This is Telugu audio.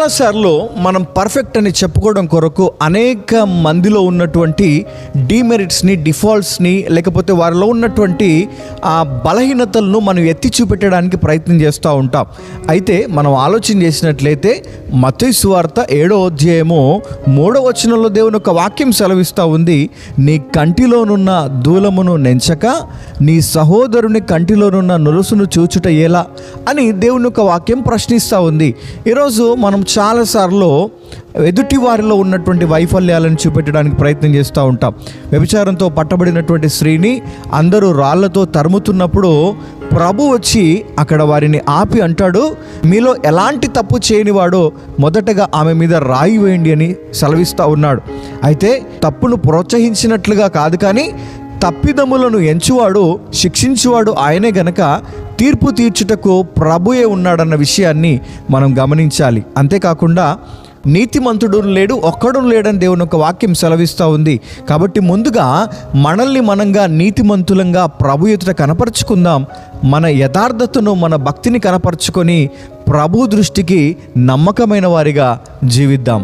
చాలాసార్లు మనం పర్ఫెక్ట్ అని చెప్పుకోవడం కొరకు అనేక మందిలో ఉన్నటువంటి డిమెరిట్స్ని, డిఫాల్ట్స్ని, లేకపోతే వారిలో ఉన్నటువంటి ఆ బలహీనతలను మనం ఎత్తి చూపెట్టడానికి ప్రయత్నం చేస్తూ ఉంటాం. అయితే మనం ఆలోచన చేసినట్లయితే మత్తయి సువార్త 7వ అధ్యాయము 3వ వచనంలో దేవుని యొక్క వాక్యం సెలవిస్తూ ఉంది, నీ కంటిలోనున్న దూలమును నెంచక నీ సహోదరుని కంటిలోనున్న నురుసును చూచుట ఎలా అని దేవుని యొక్క వాక్యం ప్రశ్నిస్తూ ఉంది. ఈరోజు మనం చాలాసార్లు ఎదుటి వారిలో ఉన్నటువంటి వైఫల్యాలను చూపెట్టడానికి ప్రయత్నం చేస్తూ ఉంటాం. వ్యభిచారంతో పట్టబడినటువంటి స్త్రీని అందరూ రాళ్లతో తరుముతున్నప్పుడు ప్రభు వచ్చి అక్కడ వారిని ఆపి అంటాడు, మీలో ఎలాంటి తప్పు చేయనివాడో మొదటగా ఆమె మీద రాయి వేయండి అని సెలవిస్తూ ఉన్నాడు. అయితే తప్పును ప్రోత్సహించినట్లుగా కాదు, కానీ తప్పిదములను ఎంచువాడు శిక్షించువాడు ఆయనే గనక తీర్పు తీర్చుటకు ప్రభుయే ఉన్నాడన్న విషయాన్ని మనం గమనించాలి. అంతేకాకుండా నీతిమంతుడు లేడు, ఒక్కడు లేడని దేవుని యొక్క వాక్యం సెలవిస్తూ ఉంది. కాబట్టి ముందుగా మనల్ని మనంగా నీతిమంతులంగా ప్రభు ఎదుట కనపరుచుకుందాం. మన యథార్థతను, మన భక్తిని కనపరుచుకొని ప్రభు దృష్టికి నమ్మకమైన వారిగా జీవిద్దాం.